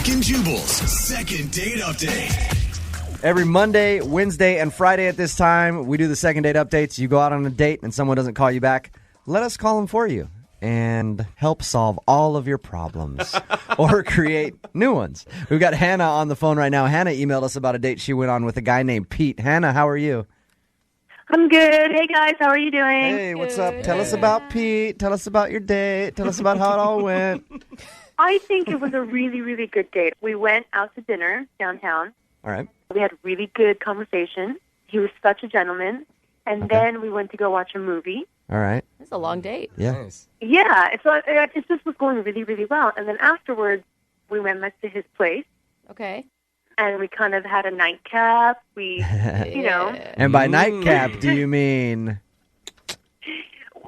Brooke and Jubal's second date update. Every Monday, Wednesday, and Friday at this time, we do the second date updates. You go out on a date and someone doesn't call you back. Let us call them for you and help solve all of your problems or create new ones. We've got Hannah on the phone right now. Hannah emailed us about a date she went on with a guy named Pete. Hannah, how are you? I'm good. Hey, guys. How are you doing? Hey, what's up? Tell us about Pete. Tell us about your date. Tell us about how it all went. I think it was a really, really good date. We went out to dinner downtown. All right. We had a really good conversation. He was such a gentleman. And then we went to go watch a movie. All right. It's a long date. Yeah. Nice. Yeah. So it just was going really, really well. And then afterwards, we went back to his place. Okay. And we kind of had a nightcap. We, you know, And by nightcap, do you mean?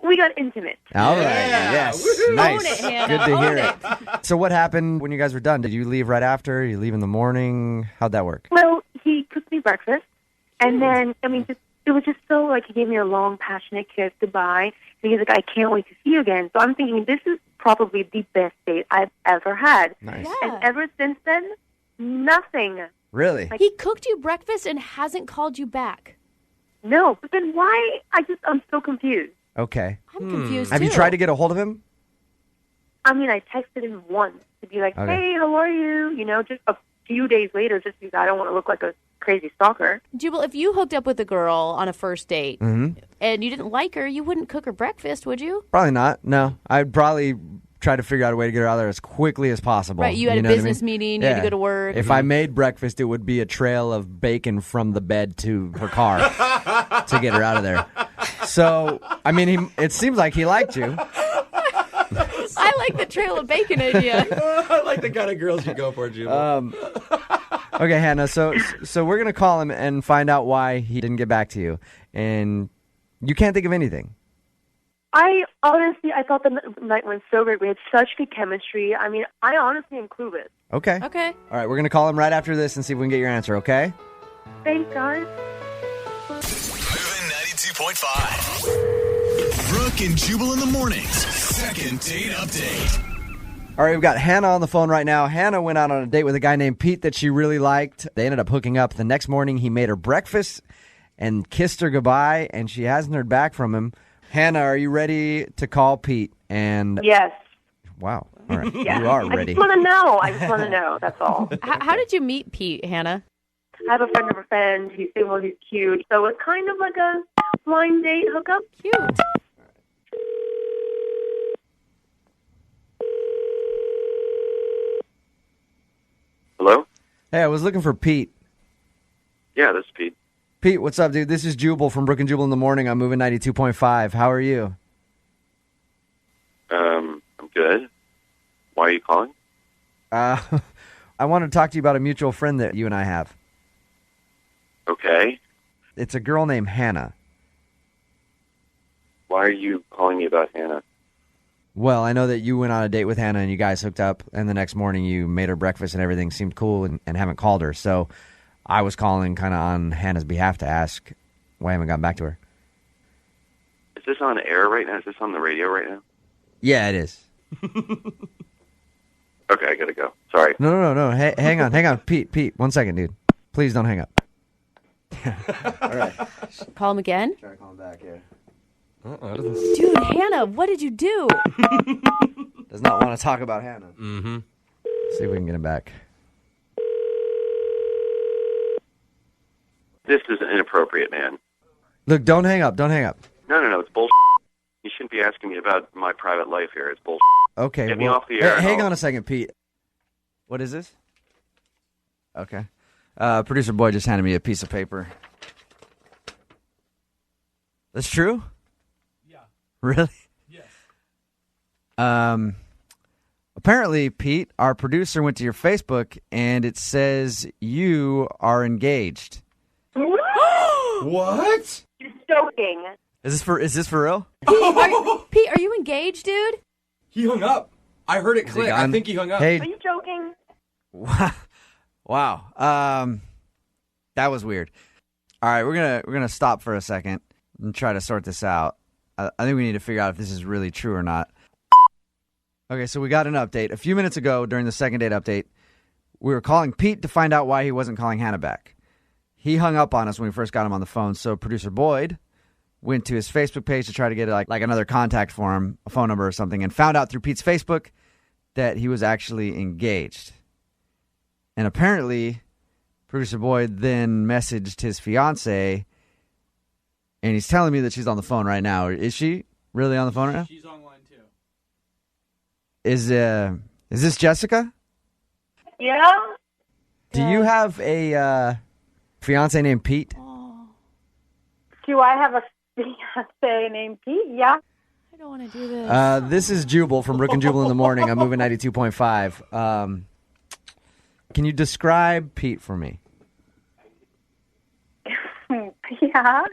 we got intimate. All right. Yeah. Yes. Woo-hoo. Nice. Own it, Hannah. Good to hear Own it. So what happened when you guys were done? Did you leave right after? You leave in the morning? How'd that work? Well, he cooked me breakfast. And then, I mean, it was just so, like, he gave me a long, passionate kiss goodbye. And he's like, I can't wait to see you again. So I'm thinking, this is probably the best date I've ever had. Nice. Yeah. And ever since then, nothing. Really? He cooked you breakfast and hasn't called you back. No, but then why? I'm so confused. Okay. I'm confused, Have too. you tried to get a hold of him? I mean, I texted him once to be like, Okay. hey, how are you? You know, just a few days later, just because I don't want to look like a crazy stalker. Jubal, if you hooked up with a girl on a first date Mm-hmm. and you didn't like her, you wouldn't cook her breakfast, would you? Probably not. No. I'd probably try to figure out a way to get her out of there as quickly as possible. Right, you had a know what I business mean? meeting, you had to go to work. If I made breakfast, it would be a trail of bacon from the bed to her car to get her out of there. So, I mean, it seems like he liked you. I like the trail of bacon idea. I like the kind of girls you go for, Jubal. Okay, Hannah, so we're going to call him and find out why he didn't get back to you. And you can't think of anything. I thought the night went so great. We had such good chemistry. I mean, I honestly am clueless. Okay. Okay. All right, we're going to call him right after this and see if we can get your answer, okay? Thanks, guys. Moving 92.5. Brooke and Jubal in the mornings. Second date update. All right, we've got Hannah on the phone right now. Hannah went out on a date with a guy named Pete that she really liked. They ended up hooking up. The next morning, he made her breakfast and kissed her goodbye, and she hasn't heard back from him. Hannah, are you ready to call Pete? And Yes. wow, all right, Yeah. you are I ready. just want to know. That's all. How did you meet Pete, Hannah? I have a friend of a friend. He's single. He's cute. So it's kind of like a blind date hookup. Cute. Hello? Hey, I was looking for Pete. Yeah, this is Pete. Pete, what's up, dude? This is Jubal from Brooke and Jubal in the morning. I'm moving 92.5. How are you? I'm good. Why are you calling? I want to talk to you about a mutual friend that you and I have. Okay. It's a girl named Hannah. Why are you calling me about Hannah? Well, I know that you went on a date with Hannah and you guys hooked up, and the next morning you made her breakfast and everything seemed cool and haven't called her. So I was calling kind of on Hannah's behalf to ask why I haven't gotten back to her. Is this on air right now? Is this on the radio right now? Yeah, it is. Okay, I gotta go. Sorry. No. Hey, hang on. Pete, 1 second, dude. Please don't hang up. All right. Call him again? Try to call him back here. Dude, Hannah, what did you do? Does not want to talk about Hannah. Mm-hmm. See if we can get him back. This is inappropriate, man. Look, don't hang up. No, it's bullshit. You shouldn't be asking me about my private life here. It's bullshit. Okay. Get me off the air. Hang on a second, Pete. What is this? Okay. Producer boy just handed me a piece of paper. That's true? Yeah. Really? Yes. Apparently, Pete, our producer went to your Facebook and it says you are engaged. What? You're joking. Is this for real? Pete, are you engaged, dude? He hung up. I heard it he click. I gone? think he hung up. Hey, Are you joking? wow. That was weird. All right, we're gonna stop for a second and try to sort this out. I think we need to figure out if this is really true or not. Okay, so we got an update a few minutes ago during the second date update. We were calling Pete to find out why he wasn't calling Hannah back. He hung up on us when we first got him on the phone, so producer Boyd went to his Facebook page to try to get like another contact for him, a phone number or something, and found out through Pete's Facebook that he was actually engaged. And apparently, producer Boyd then messaged his fiance, and he's telling me that she's on the phone right now. Is she really on the phone right now? She's online too. Is this Jessica? Yeah. Do you have a fiance named Pete? Do I have a fiance named Pete? Yeah. I don't want to do this. This is Jubal from Brooke and Jubal in the morning. I'm moving 92.5. Can you describe Pete for me? Yeah.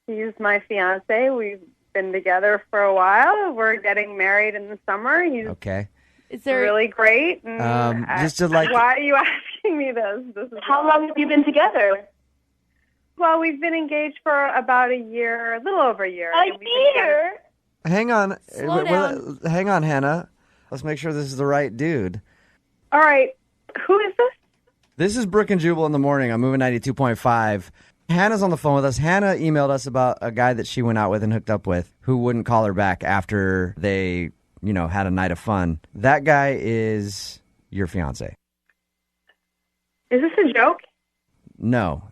He's my fiance. We've been together for a while. We're getting married in the summer. He's Okay. Is there really great. And just to like. why are you asking me this? How long have you been together? Well, we've been engaged for about a year, a little over a year. A and we've been together- year? Hang on. Slow down. Hang on, Hannah. Let's make sure this is the right dude. All right. Who is this? This is Brooke and Jubal in the morning. I'm moving 92.5. Hannah's on the phone with us. Hannah emailed us about a guy that she went out with and hooked up with who wouldn't call her back after they, had a night of fun. That guy is your fiance. Is this a joke? No.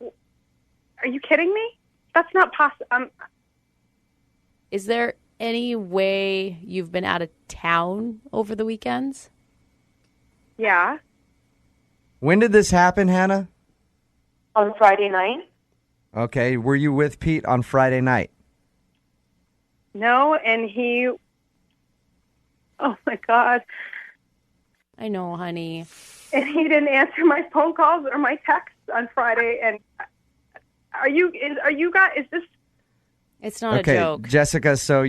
Are you kidding me? That's not possible. Is there any way you've been out of town over the weekends? Yeah. When did this happen, Hannah? On Friday night? Okay. Were you with Pete on Friday night? No, and he... Oh, my God. I know, honey. And he didn't answer my phone calls or my texts on Friday. And is this... It's not Okay, a joke. Jessica, so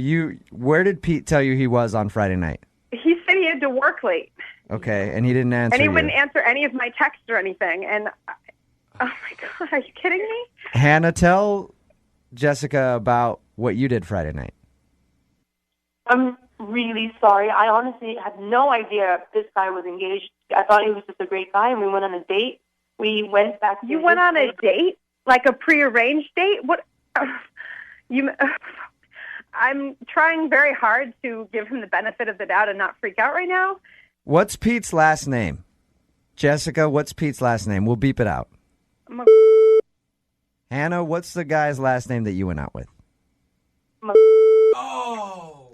where did Pete tell you he was on Friday night? He said he had to work late. Okay, and he didn't answer And he you. wouldn't answer any of my texts or anything. And, oh, my God, are you kidding me? Hannah, tell Jessica about what you did Friday night. I'm really sorry. I honestly had no idea this guy was engaged. I thought he was just a great guy, and we went on a date. We went back to You went his on a place. date? Like a prearranged date? What? I'm trying very hard to give him the benefit of the doubt and not freak out right now. What's Pete's last name? Jessica, what's Pete's last name? We'll beep it out. Hannah, what's the guy's last name that you went out with? Oh.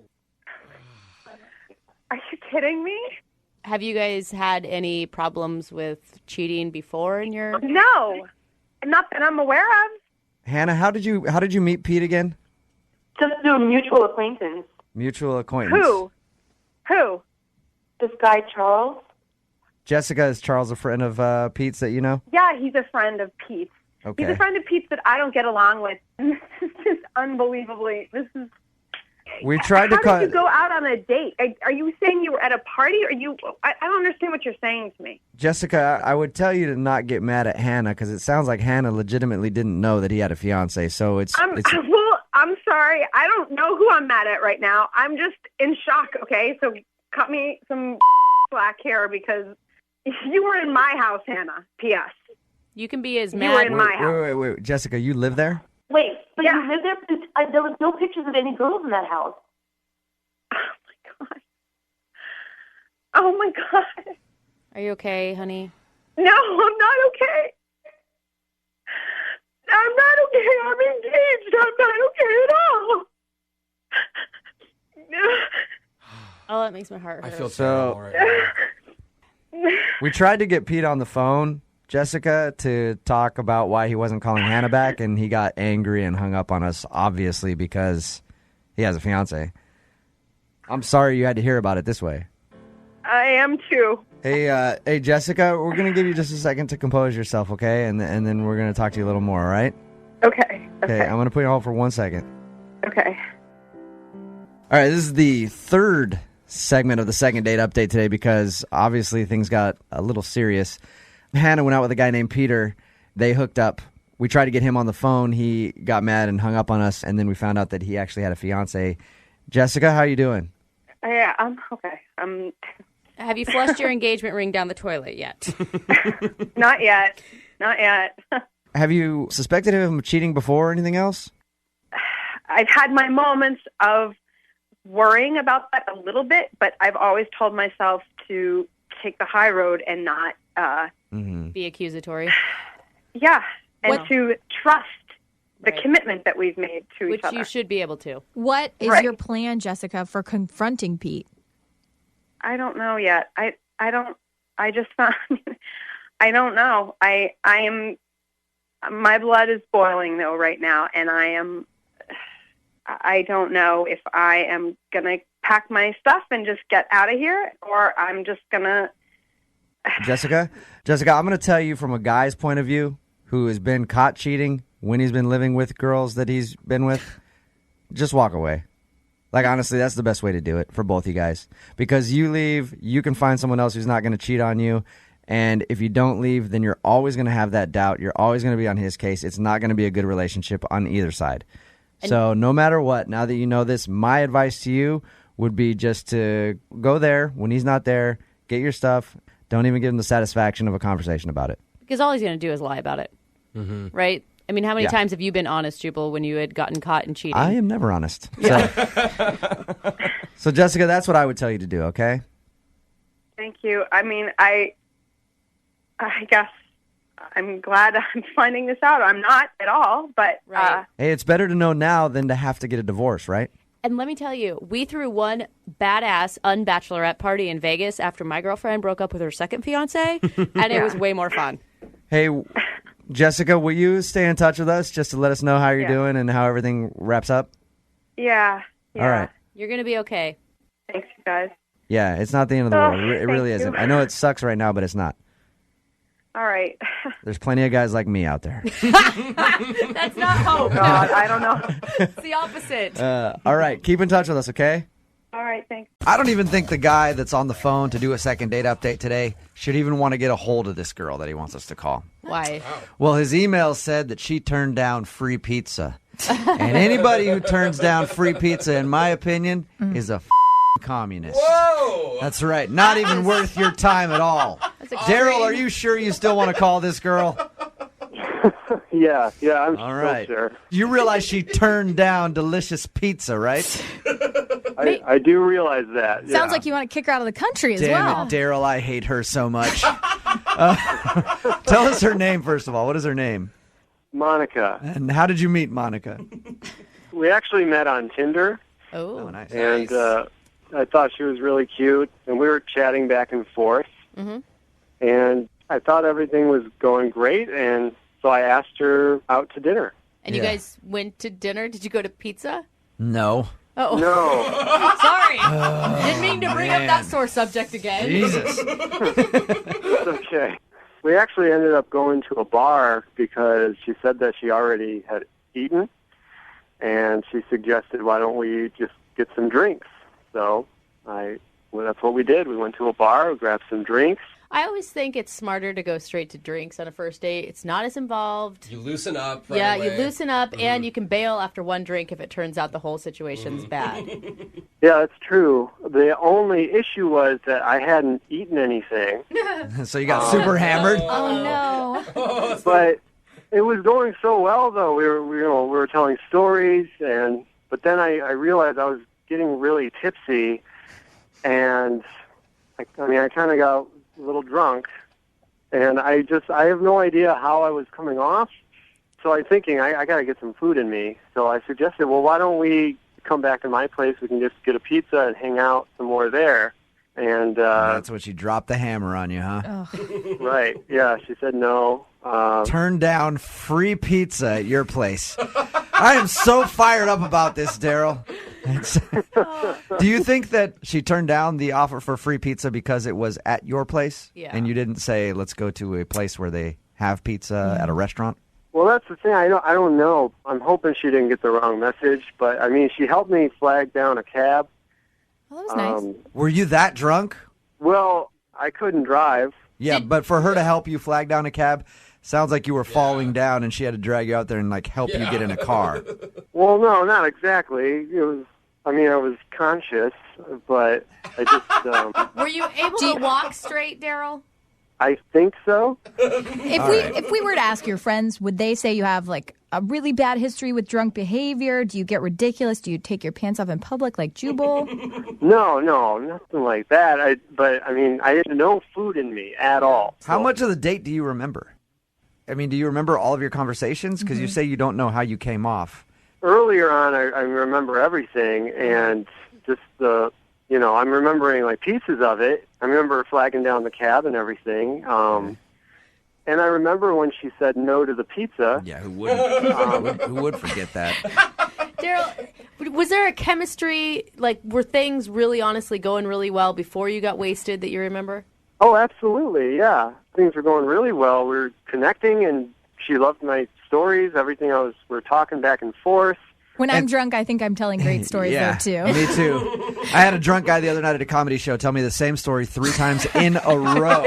Are you kidding me? Have you guys had any problems with cheating before in your... No, not that I'm aware of. Hannah, how did you meet Pete again? Just through a mutual acquaintance. Mutual acquaintance. Who? This guy, Charles. Jessica, is Charles a friend of Pete's that you know? Yeah, he's a friend of Pete's. Okay. He's a friend of Pete's that I don't get along with. This is just unbelievably. We tried to How call. did you go out on a date? Are you saying you were at a party? Or I don't understand what you're saying to me. Jessica, I would tell you to not get mad at Hannah because it sounds like Hannah legitimately didn't know that he had a fiance. So I'm sorry. I don't know who I'm mad at right now. I'm just in shock, okay? So cut me some slack here because you were in my house, Hannah, P.S. You can be as You mad... were in my house. Wait. Jessica, you live there? Wait, but Yeah. you lived there? Because there was no pictures of any girls in that house. Oh, my God. Are you okay, honey? No, I'm not okay. I'm not okay. I'm engaged. I'm not okay at all. Oh, that makes my heart hurt. I feel So- terrible right now. We tried to get Pete on the phone, Jessica, to talk about why he wasn't calling Hannah back, and he got angry and hung up on us, obviously, because he has a fiance. I'm sorry you had to hear about it this way. I am too. Hey, Jessica, we're going to give you just a second to compose yourself, okay? And then we're going to talk to you a little more, all right? Okay. Okay, I'm going to put you on hold for 1 second. Okay. All right, this is the third segment of the second date update today because obviously things got a little serious. Hannah went out with a guy named Peter. They hooked up. We tried to get him on the phone. He got mad and hung up on us, and then we found out that he actually had a fiance. Jessica, how you doing? Yeah, I'm okay. Have you flushed your engagement ring down the toilet yet? Not yet. Not yet. Have you suspected him of cheating before or anything else? I've had my moments of worrying about that a little bit, but I've always told myself to take the high road and not, Be accusatory. yeah, and What- to trust the Right. commitment that we've made to Which each other. you should be able to. What is Right. your plan, Jessica, for confronting Pete? I don't know yet. I don't. I just found. I don't know. I am. My blood is boiling though right now, and I am. I don't know if I am gonna pack my stuff and just get out of here, or I'm just gonna. Jessica, I'm going to tell you from a guy's point of view who has been caught cheating when he's been living with girls that he's been with, just walk away. Like, honestly, that's the best way to do it for both you guys. Because you leave, you can find someone else who's not going to cheat on you. And if you don't leave, then you're always going to have that doubt. You're always going to be on his case. It's not going to be a good relationship on either side. So no matter what, now that you know this, my advice to you would be just to go there when he's not there, get your stuff. Don't even give him the satisfaction of a conversation about it. Because all he's going to do is lie about it. Right? I mean, how many Yeah. times have you been honest, Jubal, when you had gotten caught in cheating? I am never honest. So Jessica, that's what I would tell you to do, okay? Thank you. I mean, I guess I'm glad I'm finding this out. I'm not at all, but Right. Hey, it's better to know now than to have to get a divorce, right? And let me tell you, we threw one badass unbachelorette party in Vegas after my girlfriend broke up with her second fiance, and it was way more fun. Hey, Jessica, will you stay in touch with us just to let us know how you're Yeah. doing and how everything wraps up? yeah. All right. You're going to be okay. Thanks, you guys. Yeah, it's not the end of the Oh, world. It thank really you. isn't. I know it sucks right now, but it's not. All right. There's plenty of guys like me out there. That's not hope. God, I don't know. It's the opposite. All right, keep in touch with us, okay? All right, thanks. I don't even think the guy that's on the phone to do a second date update today should even want to get a hold of this girl that he wants us to call. Why? Well, his email said that she turned down free pizza. And anybody who turns down free pizza, in my opinion, is a communist. Whoa! That's right. Not even worth your time at all. Daryl, are you sure you still want to call this girl? Yeah, I'm All still right. sure. You realize she turned down delicious pizza, right? I do realize that. Sounds yeah. like you want to kick her out of the country as Damn well. it, Daryl, I hate her so much. Tell us her name, first of all. What is her name? Monica. And how did you meet Monica? We actually met on Tinder, Oh. Oh, nice. and I thought she was really cute, and we were chatting back and forth. Mhm. And I thought everything was going great, and so I asked her out to dinner. And you Yeah. guys went to dinner? Did you go to pizza? No. Oh, No, sorry. Didn't mean to bring up that sore subject again. Jesus. it's okay. We actually ended up going to a bar because she said that she already had eaten, and she suggested, why don't we just get some drinks? So that's what we did. We went to a bar, grabbed some drinks. I always think it's smarter to go straight to drinks on a first date. It's not as involved. You loosen up right Yeah, away. you loosen up, and you can bail after one drink if it turns out the whole situation's bad. Yeah, that's true. The only issue was that I hadn't eaten anything, So you got super hammered? Oh, no. but it was going so well. Though we were telling stories, but then I realized I was getting really tipsy, and I kind of got a little drunk, and I have no idea how I was coming off. So I'm thinking I got to get some food in me. So I suggested, well, why don't we come back to my place? We can just get a pizza and hang out some more there. And That's what she dropped the hammer on you, huh? right, yeah, she said no. Turn down free pizza at your place. I am so fired up about this, Daryl. Do you think that she turned down the offer for free pizza because it was at your place? Yeah. And you didn't say, let's go to a place where they have pizza at a restaurant? Well, that's the thing. I don't know. I'm hoping she didn't get the wrong message, but I mean, she helped me flag down a cab. Well, that was nice. Were you that drunk? Well, I couldn't drive. Yeah, but for her to help you flag down a cab, sounds like you were falling down and she had to drag you out there and like help you get in a car. Well, no, not exactly. It was I mean, I was conscious, but I just, Were you able to walk straight, Daryl? I think so. If we were to ask your friends, would they say you have like a really bad history with drunk behavior? Do you get ridiculous? Do you take your pants off in public like Jubal? No, nothing like that. But I mean, I had no food in me at all. How much of the date do you remember? I mean, do you remember all of your conversations? Because you say you don't know how you came off. Earlier on, I remember everything, and just I'm remembering like pieces of it. I remember flagging down the cab and everything. And I remember when she said no to the pizza. Yeah, who wouldn't? Who would forget that? Daryl, was there a chemistry, like, were things really honestly going really well before you got wasted that you remember? Oh, absolutely, yeah. Things were going really well. We were connecting, and she loved my stories, everything we're talking back and forth. When I'm drunk, I think I'm telling great stories Yeah, there, too. me too. I had a drunk guy the other night at a comedy show tell me the same story 3 times in a row.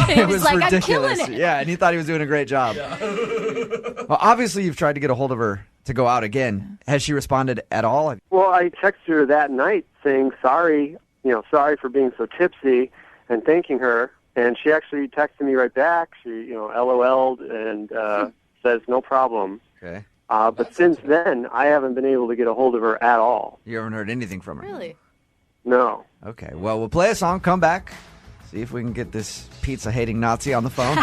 It was like, ridiculous. I'm killing it. Yeah, and he thought he was doing a great job. Well, obviously, you've tried to get a hold of her to go out again. Has she responded at all? Well, I texted her that night saying sorry for being so tipsy and thanking her. And she actually texted me right back. She, LOL'd and says no problem. Okay. But since then, I haven't been able to get a hold of her at all. You haven't heard anything from her? Really? No. Okay, well, we'll play a song, come back, see if we can get this pizza-hating Nazi on the phone,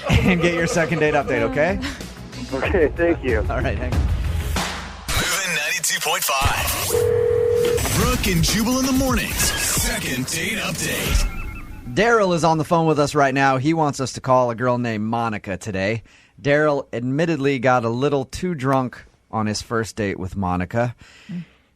and get your second date update, okay? Okay, thank you. All right, hang on. Moving 92.5. Brooke and Jubal in the mornings. Second date update. Daryl is on the phone with us right now. He wants us to call a girl named Monica today. Daryl admittedly got a little too drunk on his first date with Monica.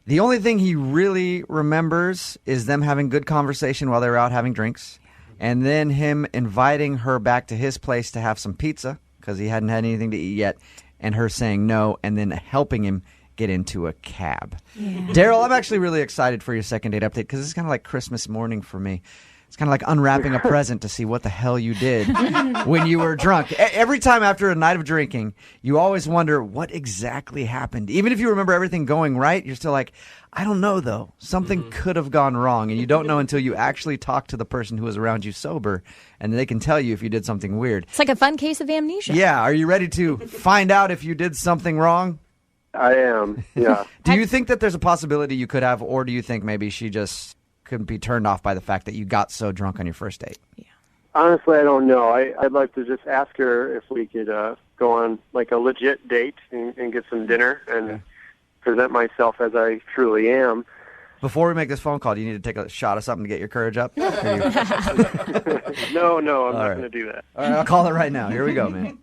The only thing he really remembers is them having good conversation while they were out having drinks, and then him inviting her back to his place to have some pizza because he hadn't had anything to eat yet, and her saying no, and then helping him get into a cab. Daryl, I'm actually really excited for your second date update because it's kind of like Christmas morning for me. It's kind of like unwrapping a present to see what the hell you did when you were drunk. Every time after a night of drinking, you always wonder what exactly happened. Even if you remember everything going right, you're still like, I don't know, though. Something could have gone wrong. And you don't know until you actually talk to the person who was around you sober, and they can tell you if you did something weird. It's like a fun case of amnesia. Yeah. Are you ready to find out if you did something wrong? I am, yeah. Do you think that there's a possibility you could have, or do you think maybe she just couldn't be turned off by the fact that you got so drunk on your first date? Honestly, I don't know. I'd like to just ask her if we could go on like a legit date and get some dinner and present myself as I truly am. Before we make this phone call, do you need to take a shot of something to get your courage up? No, I'm not going to do that. All right, I'll call it right now. Here we go, man.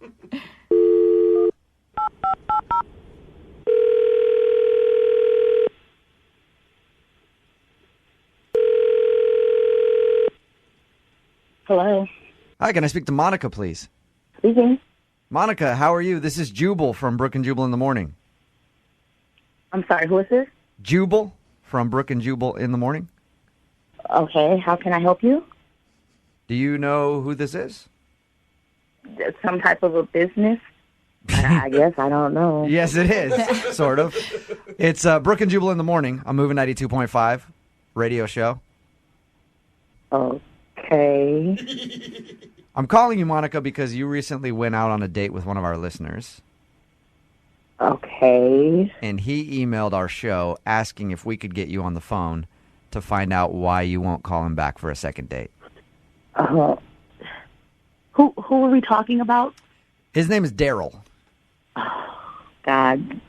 Hello. Hi, can I speak to Monica, please? Speaking. Monica, how are you? This is Jubal from Brooke and Jubal in the morning. I'm sorry, who is this? Jubal from Brooke and Jubal in the morning. Okay, how can I help you? Do you know who this is? Some type of a business? I guess, I don't know. Yes, it is, sort of. It's Brooke and Jubal in the morning. I'm moving 92.5 radio show. Okay. I'm calling you, Monica, because you recently went out on a date with one of our listeners. Okay. And he emailed our show asking if we could get you on the phone to find out why you won't call him back for a second date. Who are we talking about? His name is Daryl. God.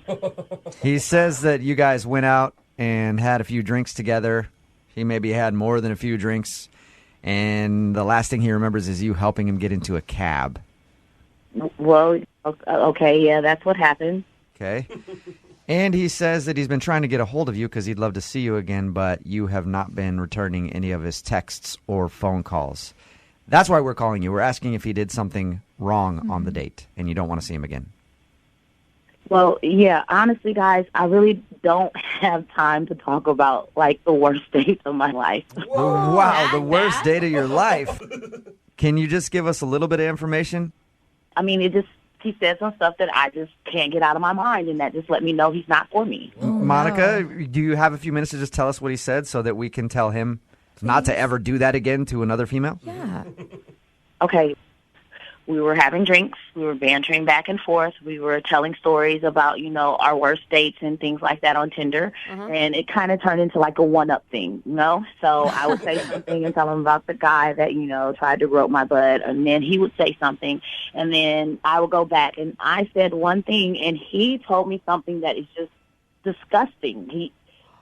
He says that you guys went out and had a few drinks together. He maybe had more than a few drinks. And the last thing he remembers is you helping him get into a cab. Well, okay, yeah, that's what happened. Okay. And he says that he's been trying to get a hold of you because he'd love to see you again, but you have not been returning any of his texts or phone calls. That's why we're calling you. We're asking if he did something wrong on the date, and you don't want to see him again. Well, yeah, honestly, guys, I really don't have time to talk about, like, the worst dates of my life. Whoa, wow, the worst date of your life. Can you just give us a little bit of information? I mean, he said some stuff that I just can't get out of my mind, and that just let me know he's not for me. Monica, do you have a few minutes to just tell us what he said so that we can tell him not to ever do that again to another female? Yeah. Okay. We were having drinks. We were bantering back and forth. We were telling stories about, our worst dates and things like that on Tinder. And it kind of turned into like a one-up thing, So I would say something and tell him about the guy that, tried to grope my butt. And then he would say something. And then I would go back. And I said one thing, and he told me something that is just disgusting.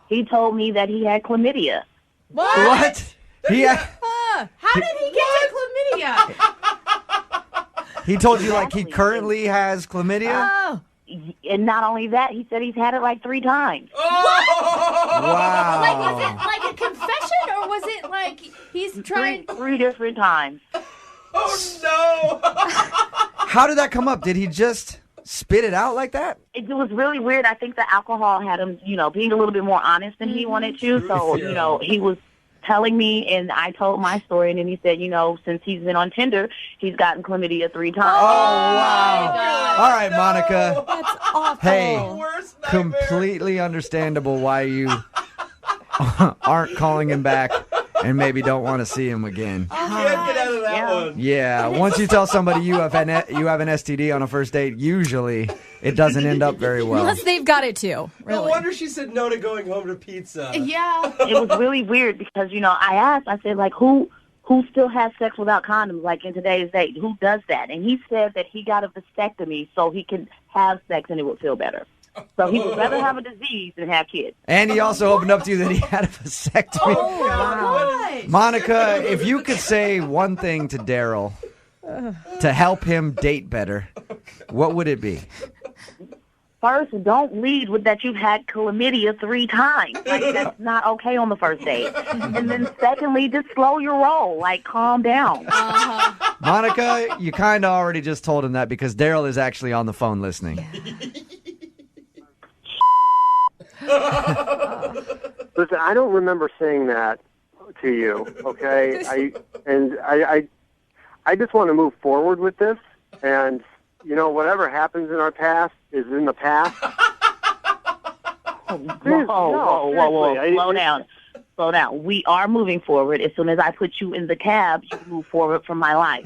He told me that he had chlamydia. What? How did he get to chlamydia? He told you like he currently has chlamydia? Oh. And not only that, he said he's had it like 3 times. Wow. Like, was it like a confession, or was it like he's trying? Three different times. Oh, no. How did that come up? Did he just spit it out like that? It was really weird. I think the alcohol had him, being a little bit more honest than he wanted to. So, he was telling me, and I told my story, and then he said, since he's been on Tinder, he's gotten chlamydia 3 times. Oh, wow. All right, Monica. That's awful. Hey, Worst nightmare. completely understandable why you aren't calling him back and maybe don't want to see him again. Can't get out of that one. Yeah, once you tell somebody you have an STD on a first date, usually it doesn't end up very well. Unless they've got it too. No Really. wonder she said no to going home to pizza. Yeah. It was really weird because, I said, like, who still has sex without condoms, like, in today's day? Who does that? And he said that he got a vasectomy so he can have sex and it would feel better. So he would rather have a disease than have kids. And he also opened up to you that he had a vasectomy. Oh, God. Monica, if you could say one thing to Daryl to help him date better, what would it be? First, don't lead with that you've had chlamydia 3 times. Like, that's not okay on the first date. And then secondly, just slow your roll. Like, calm down. Monica, you kind of already just told him that because Daryl is actually on the phone listening. Listen, I don't remember saying that to you, okay? I just want to move forward with this, and, whatever happens in our past is in the past. Whoa. Slow down. We are moving forward. As soon as I put you in the cab, you move forward from my life.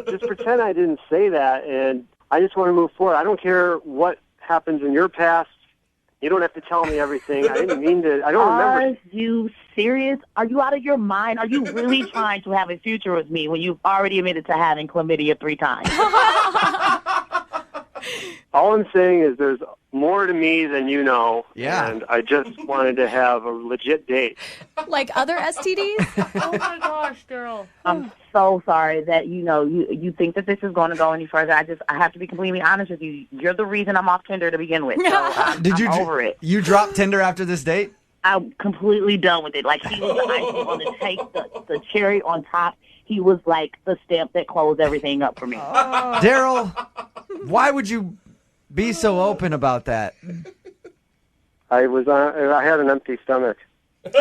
Just pretend I didn't say that, and I just want to move forward. I don't care what happens in your past. You don't have to tell me everything. I didn't mean to. I don't remember. Are you serious? Are you out of your mind? Are you really trying to have a future with me when you've already admitted to having chlamydia 3 times? All I'm saying is there's more to me than you know. Yeah. And I just wanted to have a legit date. Like other STDs? Oh my gosh, Daryl. I'm so sorry that you think that this is going to go any further. I have to be completely honest with you. You're the reason I'm off Tinder to begin with. So I'm over it. You drop Tinder after this date? I'm completely done with it. Like, he was the icing on the cake, the cherry on top. He was like the stamp that closed everything up for me. Daryl, why would you be so open about that? I had an empty stomach. Excuse,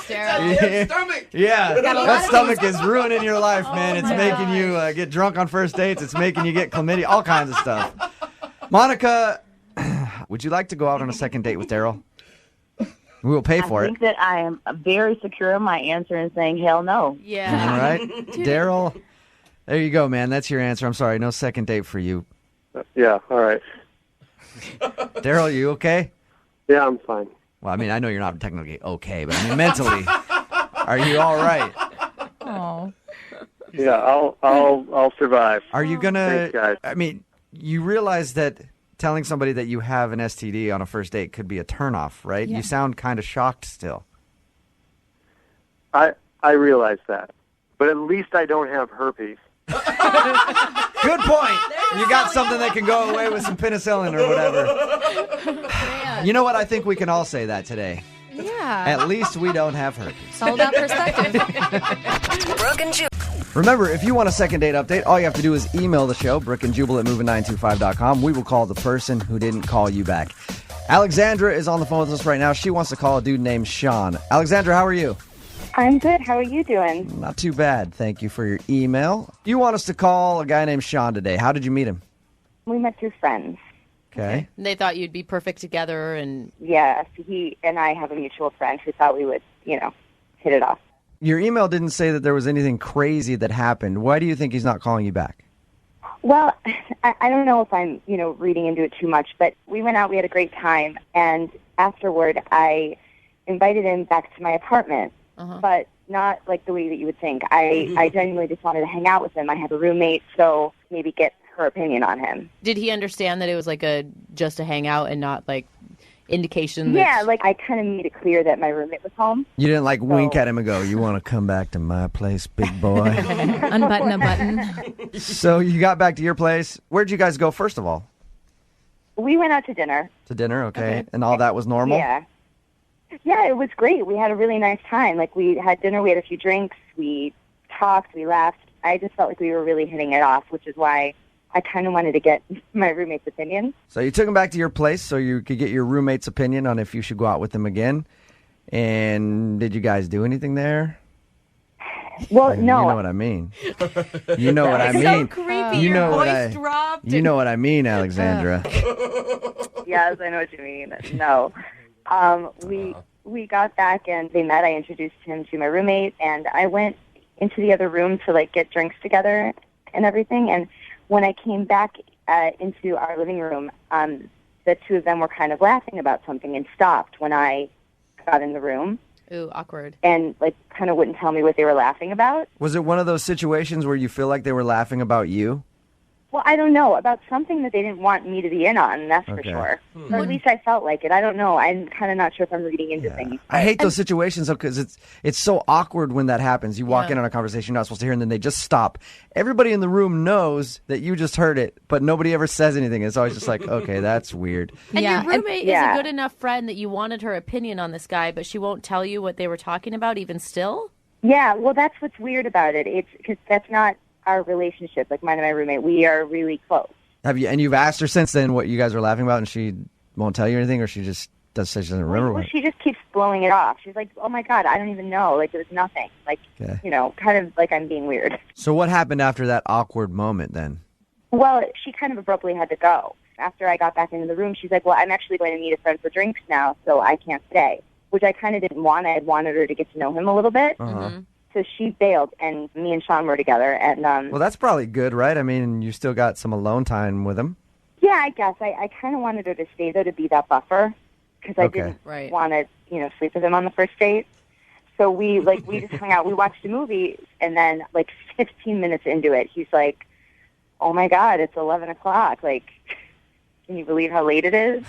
Daryl. Stomach. Yeah, that stomach is ruining your life, man. It's making you get drunk on first dates. It's making you get chlamydia, all kinds of stuff. Monica, would you like to go out on a second date with Daryl? We will pay for I it. think that I am very secure in my answer in saying hell no. Yeah. All right, Daryl, there you go, man. That's your answer. I'm sorry, no second date for you. Yeah, all right. Daryl, you okay? Yeah, I'm fine. Well, I mean, I know you're not technically okay, but I mean, mentally, are you all right? Oh. Yeah, I'll survive. Are you gonna? Thanks, guys. I mean, you realize that telling somebody that you have an STD on a first date could be a turnoff, right? Yeah. You sound kind of shocked still. I realize that, but at least I don't have herpes. Good point. You got something that can go away with some penicillin or whatever. You know what? I think we can all say that today. Yeah. At least we don't have herpes. It's all about perspective. Brooke and Jubal. Remember, if you want a second date update, all you have to do is email the show, Brooke and Jubal at moving925.com. We will call the person who didn't call you back. Alexandra is on the phone with us right now. She wants to call a dude named Sean. Alexandra, how are you? I'm good. How are you doing? Not too bad. Thank you for your email. You want us to call a guy named Sean today. How did you meet him? We met through friends. Okay. And they thought you'd be perfect together, and Yes, he and I have a mutual friend who thought we would, hit it off. Your email didn't say that there was anything crazy that happened. Why do you think he's not calling you back? Well, I don't know if I'm, reading into it too much, but we went out, we had a great time, and afterward I invited him back to my apartment, but not like the way that you would think. I genuinely just wanted to hang out with him. I have a roommate, so maybe get her opinion on him. did he understand that it was like just a hangout and not like indication that... Yeah, like I kind of made it clear that my roommate was home. You didn't wink at him and go, "You want to come back to my place, big boy?" Unbutton a button. So you got back to your place. Where'd you guys go first of all? We went out to dinner. To dinner, okay. And all that was normal? Yeah. Yeah, it was great. We had a really nice time. Like, we had dinner, we had a few drinks, we talked, we laughed. I just felt like we were really hitting it off, which is why I kind of wanted to get my roommate's opinion. So you took him back to your place so you could get your roommate's opinion on if you should go out with him again. And did you guys do anything there? Well, no. You know what I mean. You know what I mean. So creepy. You know Your what voice dropped. You know what I mean, Alexandra. Yes, I know what you mean. No. We got back and they met. I introduced him to my roommate, and I went into the other room to get drinks together and everything. And when I came back into our living room, the two of them were kind of laughing about something and stopped when I got in the room. Ooh, awkward. And kind of wouldn't tell me what they were laughing about. Was it one of those situations where you feel like they were laughing about you? Well, I don't know, about something that they didn't want me to be in on, that's for sure. Or at least I felt like it. I don't know. I'm kind of not sure if I'm reading into things. I hate those situations though, because it's so awkward when that happens. You walk in on a conversation you're not supposed to hear, and then they just stop. Everybody in the room knows that you just heard it, but nobody ever says anything. It's always just like, okay, that's weird. And your roommate is a good enough friend that you wanted her opinion on this guy, but she won't tell you what they were talking about even still? Yeah, well, that's what's weird about it. It's because that's not our relationship, like mine and my roommate. We are really close. You've asked her since then what you guys were laughing about, and she won't tell you anything, or she just say she doesn't remember? Well, she just keeps blowing it off. She's like, "Oh my God, I don't even know. It was nothing." Kind of like I'm being weird. So what happened after that awkward moment then? Well, she kind of abruptly had to go. After I got back into the room, she's like, "Well, I'm actually going to meet a friend for drinks now, so I can't stay," which I kind of didn't want. I had wanted her to get to know him a little bit. So she bailed, and me and Sean were together. And well, that's probably good, right? I mean, you still got some alone time with him. Yeah, I guess. I kind of wanted her to stay, though, to be that buffer, because I didn't want to, sleep with him on the first date. So we just hung out. We watched a movie, and then 15 minutes into it, he's like, "Oh my God, it's 11 o'clock. Can you believe how late it is?"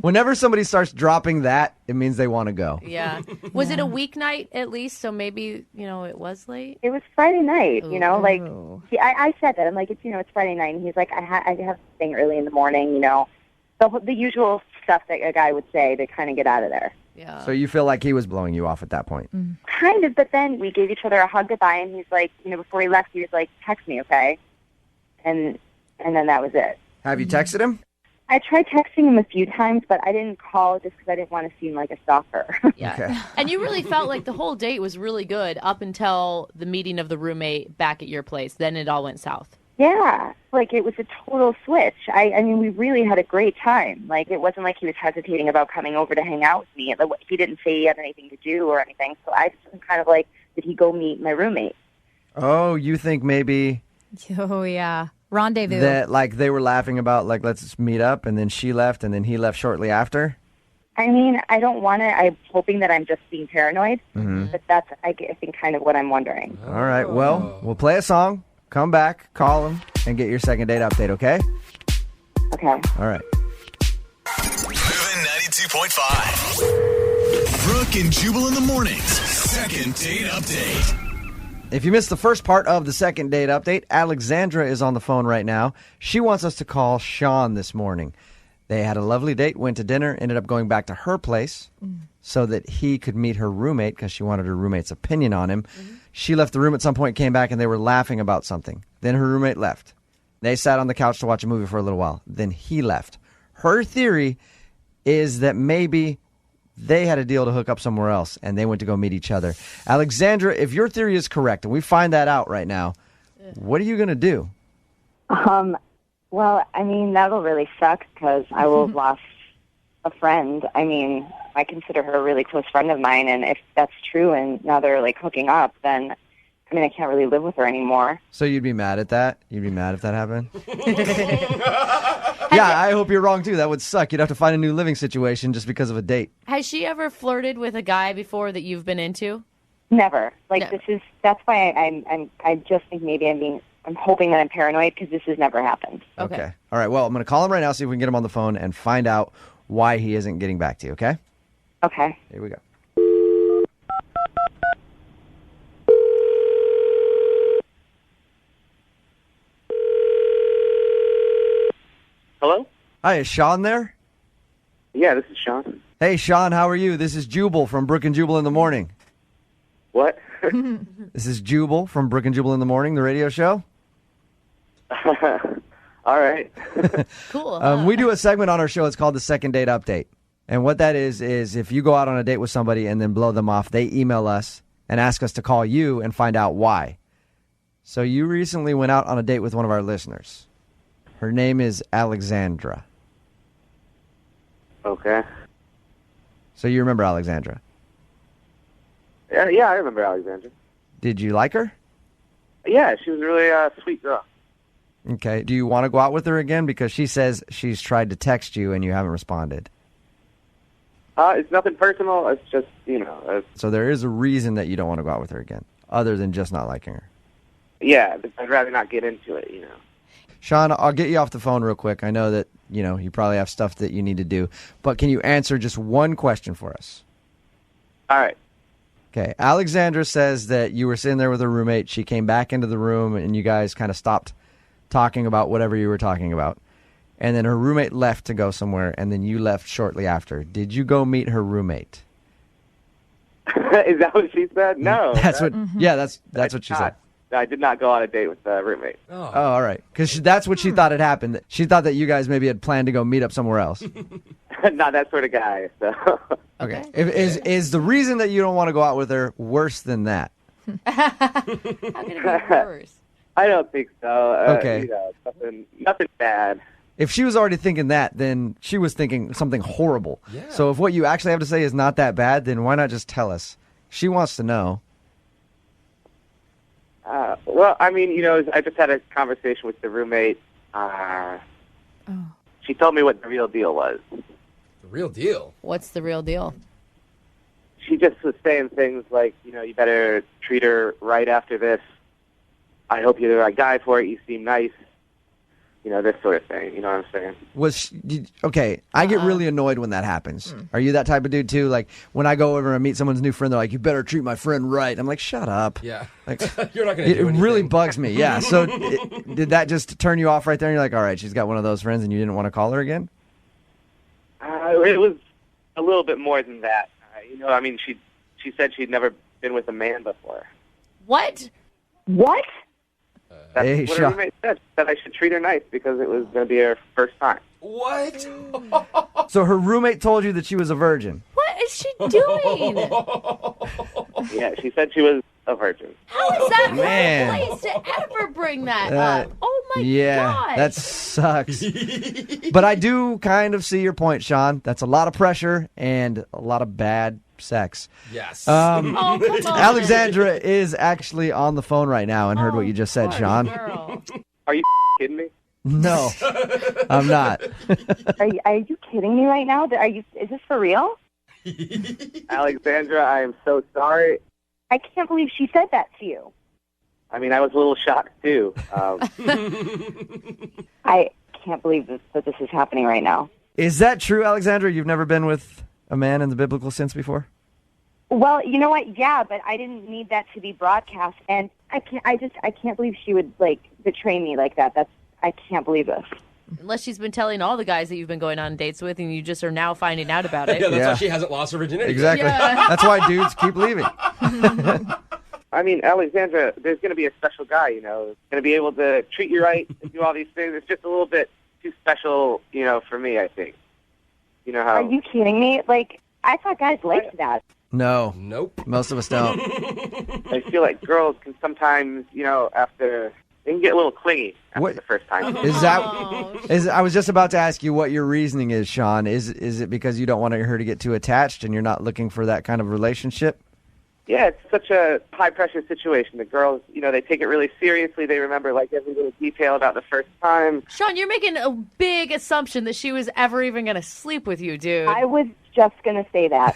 Whenever somebody starts dropping that, it means they want to go. Yeah. Was it a weeknight at least? So maybe, it was late? It was Friday night, Ooh. I said that. I'm like, it's Friday night. And he's like, I have this thing early in the morning, the usual stuff that a guy would say to kind of get out of there. Yeah. So you feel like he was blowing you off at that point? Kind of, but then we gave each other a hug goodbye, and he's like, before he left, he was like, "Text me, okay?" And then that was it. Have you texted him? I tried texting him a few times, but I didn't call just because I didn't want to seem like a stalker. Yeah. Okay. And you really felt like the whole date was really good up until the meeting of the roommate back at your place. Then it all went south. Yeah. It was a total switch. I mean, we really had a great time. It wasn't like he was hesitating about coming over to hang out with me. He didn't say he had anything to do or anything. So I just was kind of like, did he go meet my roommate? Oh, you think maybe... Oh, yeah. Rendezvous. That they were laughing about let's meet up, and then she left, and then he left shortly after. I mean, I don't want to. I'm hoping that I'm just being paranoid, but that's I think kind of what I'm wondering. All right, well, we'll play a song, come back, call him, and get your second date update. Okay? Okay. All right. Moving 92.5. Brooke and Jubal in the mornings. Second date update. If you missed the first part of the second date update, Alexandra is on the phone right now. She wants us to call Sean this morning. They had a lovely date, went to dinner, ended up going back to her place so that he could meet her roommate because she wanted her roommate's opinion on him. She left the room at some point, came back, and they were laughing about something. Then her roommate left. They sat on the couch to watch a movie for a little while. Then he left. Her theory is that maybe they had a deal to hook up somewhere else, and they went to go meet each other. Alexandra, if your theory is correct, and we find that out right now, what are you going to do? Well, I mean, that'll really suck because I will have lost a friend. I mean, I consider her a really close friend of mine, and if that's true and now they're, like, hooking up, then, I mean, I can't really live with her anymore. So you'd be mad at that? You'd be mad if that happened? Yeah, I hope you're wrong, too. That would suck. You'd have to find a new living situation just because of a date. Has she ever flirted with a guy before that you've been into? Never. Like, Never. That's why I just think maybe I'm hoping that I'm paranoid because this has never happened. Okay. All right, well, I'm going to call him right now, see if we can get him on the phone and find out why he isn't getting back to you, okay? Okay. Here we go. Hello? Hi, is Sean there? Yeah, this is Sean. Hey, Sean, how are you? This is Jubal from Brooke and Jubal in the Morning. What? This is Jubal from Brooke and Jubal in the Morning, the radio show. All right. Cool. We do a segment on our show. It's called the Second Date Update. And what that is if you go out on a date with somebody and then blow them off, they email us and ask us to call you and find out why. So you recently went out on a date with one of our listeners. Her name is Alexandra. Okay. So you remember Alexandra? Yeah, I remember Alexandra. Did you like her? Yeah, she was a really sweet girl. Okay. Do you want to go out with her again? Because she says she's tried to text you and you haven't responded. It's nothing personal. It's just, So there is a reason that you don't want to go out with her again, other than just not liking her. Yeah, I'd rather not get into it, Sean, I'll get you off the phone real quick. I know that, you probably have stuff that you need to do. But can you answer just one question for us? All right. Okay. Alexandra says that you were sitting there with her roommate. She came back into the room, and you guys kind of stopped talking about whatever you were talking about. And then her roommate left to go somewhere, and then you left shortly after. Did you go meet her roommate? Is that what she said? No. That's what what she said. I did not go on a date with a roommate. Oh, all right. Because that's what she thought had happened. She thought that you guys maybe had planned to go meet up somewhere else. Not that sort of guy. So. Okay. Is the reason that you don't want to go out with her worse than that? How can it be worse? I don't think so. Okay. Nothing bad. If she was already thinking that, then she was thinking something horrible. Yeah. So if what you actually have to say is not that bad, then why not just tell us? She wants to know. Well, I mean, I just had a conversation with the roommate. She told me what the real deal was. The real deal? What's the real deal? She just was saying things like, you better treat her right after this. I hope you're the right guy for it. You seem nice. This sort of thing. You know what I'm saying? Okay, I get really annoyed when that happens. Are you that type of dude too? Like when I go over and meet someone's new friend, they're like, "You better treat my friend right." I'm like, "Shut up." Yeah. Like, You're not going to do it anything. really bugs me. Yeah. So did that just turn you off right there? And you're like, "All right, she's got one of those friends," and you didn't want to call her again? It was a little bit more than that. I mean, she said she'd never been with a man before. What? What? That's Hey, what her Sean. roommate said. That I should treat her nice because it was going to be her first time. What? So her roommate told you that she was a virgin. What is she doing? Yeah, she said she was a virgin. How is that Man. one place to ever bring that up? Oh my Yeah, god. that sucks. But I do kind of see your point, Sean. That's a lot of pressure and a lot of bad sex. Yes. Oh, come on. Alexandra is actually on the phone right now and heard what you just said, Sean. Girl. Are you kidding me? No, I'm not. Are you kidding me right now? Is this for real? Alexandra, I am so sorry. I can't believe she said that to you. I mean, I was a little shocked, too. I can't believe that this is happening right now. Is that true, Alexandra? You've never been with a man in the biblical sense before? Well, you know what? Yeah, but I didn't need that to be broadcast, and I can't believe she would betray me like that. I can't believe this. Unless she's been telling all the guys that you've been going on dates with, and you just are now finding out about it. Yeah, that's why she hasn't lost her virginity. Exactly. Yeah. That's why dudes keep leaving. I mean, Alexandra, there's going to be a special guy, going to be able to treat you right and do all these things. It's just a little bit too special, for me, I think. You know how... Are you kidding me? I thought guys liked that. No. Nope. Most of us don't. I feel like girls can sometimes, after can get a little clingy after What- the first time. I was just about to ask you what your reasoning is, Sean. Is it because you don't want her to get too attached and you're not looking for that kind of relationship? Yeah, it's such a high-pressure situation. The girls, they take it really seriously. They remember, like, every little detail about the first time. Sean, you're making a big assumption that she was ever even going to sleep with you, dude. I was just going to say that.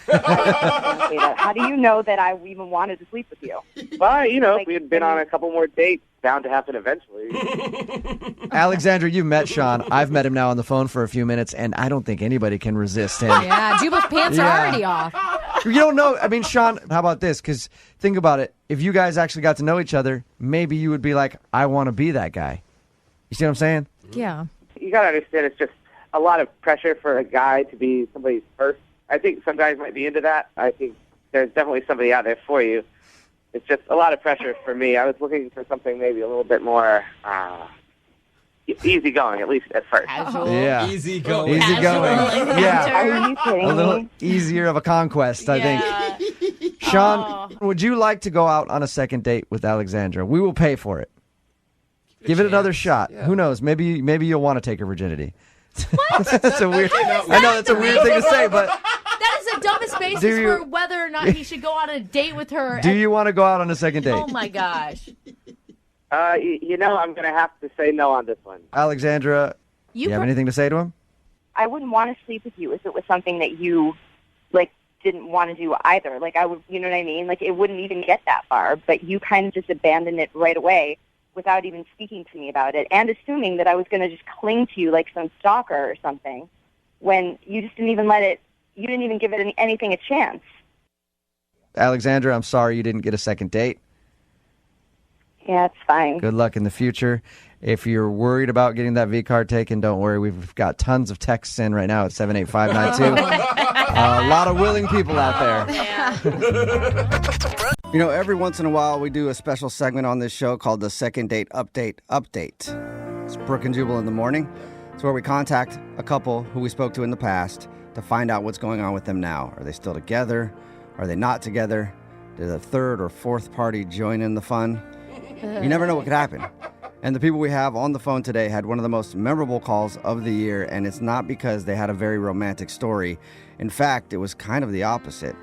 How do you know that I even wanted to sleep with you? Well, if we had been on a couple more dates, bound to happen eventually. Alexandra, you've met Sean. I've met him now on the phone for a few minutes, and I don't think anybody can resist him. Yeah, Jubal's pants are already off. You don't know. I mean, Sean, how about this? Because think about it. If you guys actually got to know each other, maybe you would be like, I want to be that guy. You see what I'm saying? Yeah. You got to understand, it's just a lot of pressure for a guy to be somebody's first. I think some guys might be into that. I think there's definitely somebody out there for you. It's just a lot of pressure for me. I was looking for something maybe a little bit more easygoing, at least at first. Yeah. Easy going. Yeah. Are you kidding A little me? easier of a conquest, I think. Sean, would you like to go out on a second date with Alexandra? We will pay for it. Give it another shot. Who knows? Maybe you'll want to take her virginity. What? That's a weird. I know that's a weird thing to say, but That is the dumbest basis Do you- for whether or not he should go on a date with her. do you want to go out on a second date? Oh, my gosh. I'm going to have to say no on this one. Alexandra, you have anything to say to him? I wouldn't want to sleep with you if it was something that you, didn't want to do either. I would, you know what I mean? It wouldn't even get that far, but you kind of just abandoned it right away without even speaking to me about it and assuming that I was going to just cling to you like some stalker or something when you just didn't even you didn't even give it anything a chance. Alexandra, I'm sorry you didn't get a second date. Yeah, it's fine. Good luck in the future. If you're worried about getting that V card taken, don't worry. We've got tons of texts in right now at 78592. A lot of willing people out there. You know, every once in a while we do a special segment on this show called the Second Date Update. It's Brooke and Jubal in the morning. It's where we contact a couple who we spoke to in the past to find out what's going on with them now. Are they still together? Are they not together? Did a third or fourth party join in the fun? You never know what could happen. And the people we have on the phone today had one of the most memorable calls of the year, and it's not because they had a very romantic story. In fact, it was kind of the opposite.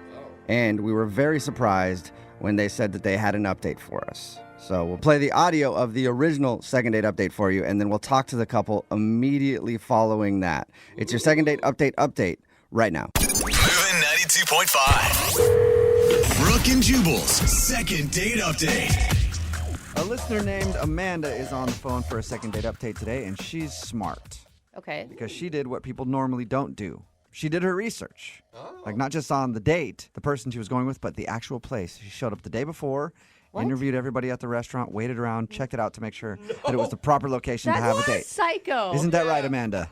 And we were very surprised when they said that they had an update for us. So we'll play the audio of the original Second Date Update for you, and then we'll talk to the couple immediately following that. It's your Second Date Update right now. Moving 92.5. Brooke and Jubal's Second Date Update. A listener named Amanda is on the phone for a Second Date Update today, and she's smart. Okay. Because she did what people normally don't do. She did her research. Not just on the date, the person she was going with, but the actual place. She showed up the day before, interviewed everybody at the restaurant, waited around, checked it out to make sure that it was the proper location to have a date. Psycho. Isn't that right, Amanda?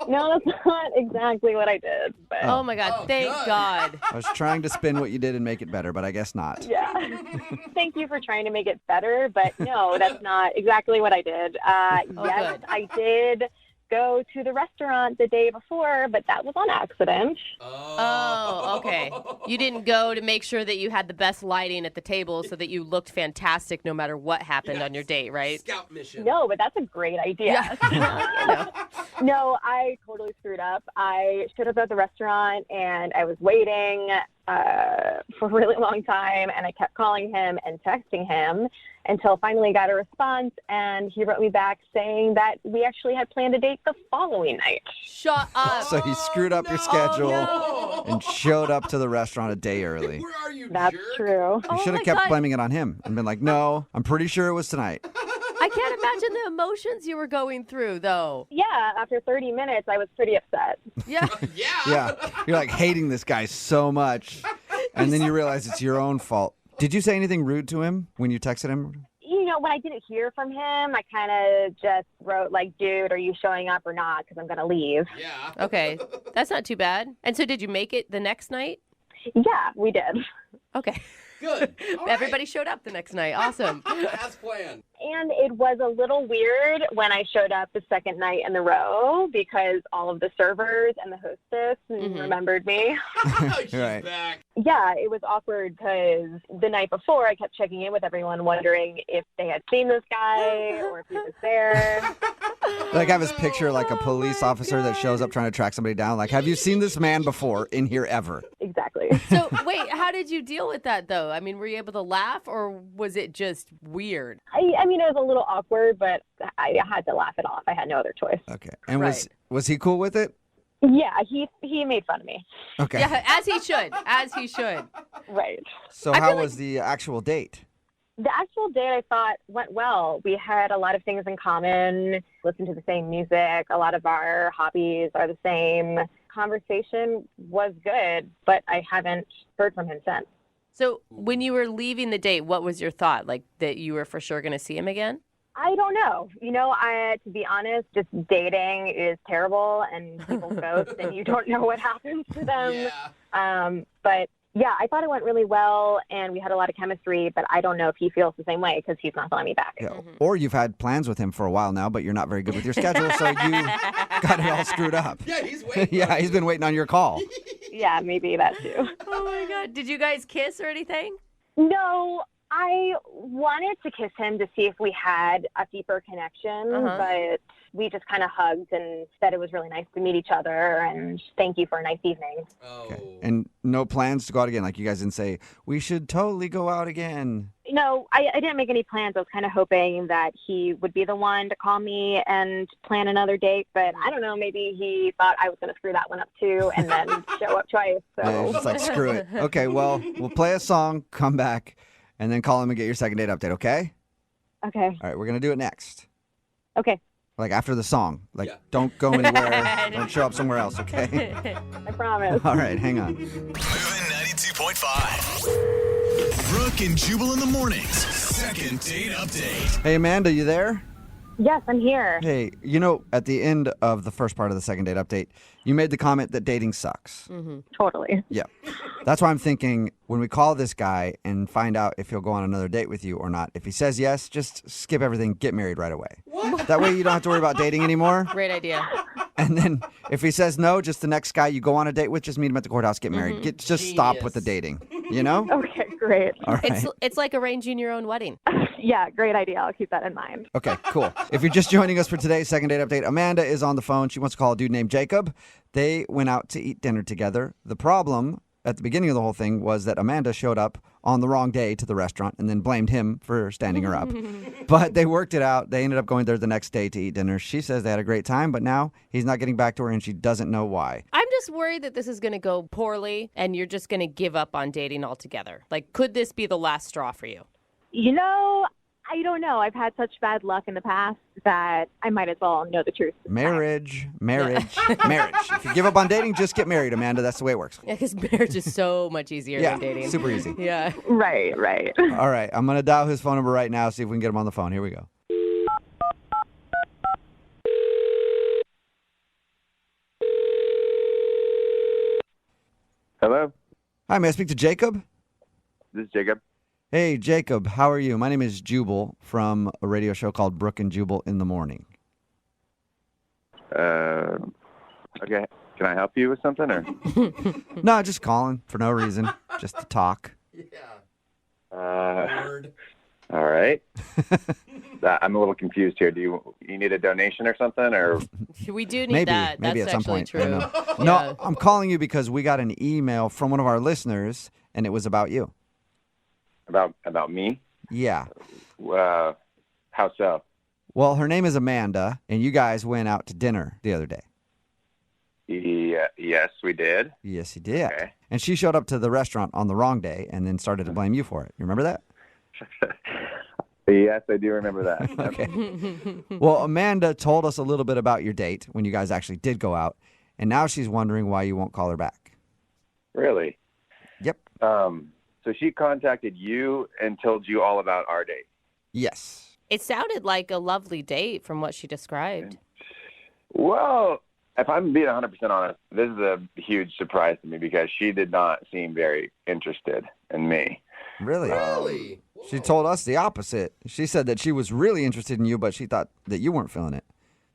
No, that's not exactly what I did. But Oh my God! Thank God. I was trying to spin what you did and make it better, but I guess not. Yeah. Thank you for trying to make it better, but no, that's not exactly what I did. Yes, good. I did go to the restaurant the day before, but that was on accident. Oh, okay. You didn't go to make sure that you had the best lighting at the table so that you looked fantastic no matter what happened on your date, right? Scout mission. No, but that's a great idea. No, I totally screwed up. I showed up at the restaurant and I was waiting for a really long time, and I kept calling him and texting him until finally got a response, and he wrote me back saying that we actually had planned a date the following night. Shut up. So he screwed up your schedule and showed up to the restaurant a day early. Where are you, That's jerk? true. You should have kept blaming it on him and been like, no, I'm pretty sure it was tonight. I can't imagine the emotions you were going through, though. Yeah, after 30 minutes, I was pretty upset. Yeah. Yeah. You're like hating this guy so much. And then you realize it's your own fault. Did you say anything rude to him when you texted him? You know, when I didn't hear from him, I kind of just wrote, dude, are you showing up or not? Because I'm going to leave. Yeah. Okay. That's not too bad. And so did you make it the next night? Yeah, we did. Okay. Good. All right. Everybody showed up the next night. Awesome. As planned. And it was a little weird when I showed up the second night in a row because all of the servers and the hostess remembered me. Right. Yeah, it was awkward because the night before I kept checking in with everyone wondering if they had seen this guy or if he was there. Like have his picture like a police officer that shows up trying to track somebody down. Like, have you seen this man before in here ever? Exactly. So, wait, how did you deal with that, though? I mean, were you able to laugh, or was it just weird? I mean, it was a little awkward, but I had to laugh it off. I had no other choice. Okay. And was he cool with it? Yeah, he made fun of me. Okay. Yeah, as he should. As he should. Right. So how was the actual date? The actual date, I thought, went well. We had a lot of things in common, listened to the same music. A lot of our hobbies are the same. Conversation was good, but I haven't heard from him since. So when you were leaving the date, what was your thought? Like that you were for sure going to see him again? I don't know. You know, to be honest, just dating is terrible and people ghost and you don't know what happens to them. Yeah. But yeah, I thought it went really well and we had a lot of chemistry, but I don't know if he feels the same way because he's not calling me back. Yeah. Or you've had plans with him for a while now, but you're not very good with your schedule, so you got it all screwed up. Yeah, he's waiting. Yeah, he's been waiting on your call. Yeah, maybe that too. Oh my God. Did you guys kiss or anything? No, I wanted to kiss him to see if we had a deeper connection, but we just kind of hugged and said it was really nice to meet each other and thank you for a nice evening. Okay. And no plans to go out again? Like you guys didn't say, we should totally go out again? No, I didn't make any plans. I was kind of hoping that he would be the one to call me and plan another date, but I don't know, maybe he thought I was going to screw that one up too and then show up twice. So. Yeah, he's just like, screw it. Okay, well, we'll play a song, come back, and then call him and get your second date update, okay? Okay. All right, we're going to do it next. Okay. Like after the song. Like, don't go anywhere. Don't show up somewhere else, okay? I promise. All right, hang on. Moving 92.5. Brooke and Jubal in the mornings. Second date update. Hey, Amanda, you there? Yes, I'm here. Hey, you know, at the end of the first part of the second date update, you made the comment that dating sucks. Totally. Yeah. That's why I'm thinking when we call this guy and find out if he'll go on another date with you or not, if he says yes, just skip everything, get married right away. What? That way you don't have to worry about dating anymore. Great idea. And then if he says no, just the next guy you go on a date with, just meet him at the courthouse, get married. Just stop with the dating, you know? Okay, great. All right. It's like arranging your own wedding. Yeah, great idea. I'll keep that in mind. Okay, cool. If you're just joining us for today's second date update, Amanda is on the phone. She wants to call a dude named Jacob. They went out to eat dinner together. The problem at the beginning of the whole thing was that Amanda showed up on the wrong day to the restaurant and then blamed him for standing her up. But they worked it out. They ended up going there the next day to eat dinner. She says they had a great time, but now he's not getting back to her and she doesn't know why. I'm just worried that this is going to go poorly and you're just going to give up on dating altogether. Like, could this be the last straw for you? You know, I don't know. I've had such bad luck in the past that I might as well know the truth. Marriage. If you give up on dating, just get married, Amanda. That's the way it works. Yeah, because marriage is so much easier than dating. Super easy. Yeah. Right. All right, I'm going to dial his phone number right now, see if we can get him on the phone. Here we go. Hello? Hi, may I speak to Jacob? This is Jacob. Hey, Jacob, how are you? My name is Jubal from a radio show called Brooke and Jubal in the Morning. Okay. Can I help you with something? Or? No, just calling for no reason, just to talk. All right. I'm a little confused here. Do you need a donation or something? Or we do need that. Maybe That's at some actually point. true. No, I'm calling you because we got an email from one of our listeners, and it was about you. About me? Yeah. How so? Well, her name is Amanda, and you guys went out to dinner the other day. Yes, we did. Yes, you did. Okay. And she showed up to the restaurant on the wrong day and then started to blame you for it. You remember that? Yes, I do remember that. Okay. Well, Amanda told us a little bit about your date when you guys actually did go out, and now she's wondering why you won't call her back. Really? Yep. So she contacted you and told you all about our date? Yes. It sounded like a lovely date from what she described. Well, if I'm being 100% honest, this is a huge surprise to me because she did not seem very interested in me. Really? She told us the opposite. She said that she was really interested in you, but she thought that you weren't feeling it.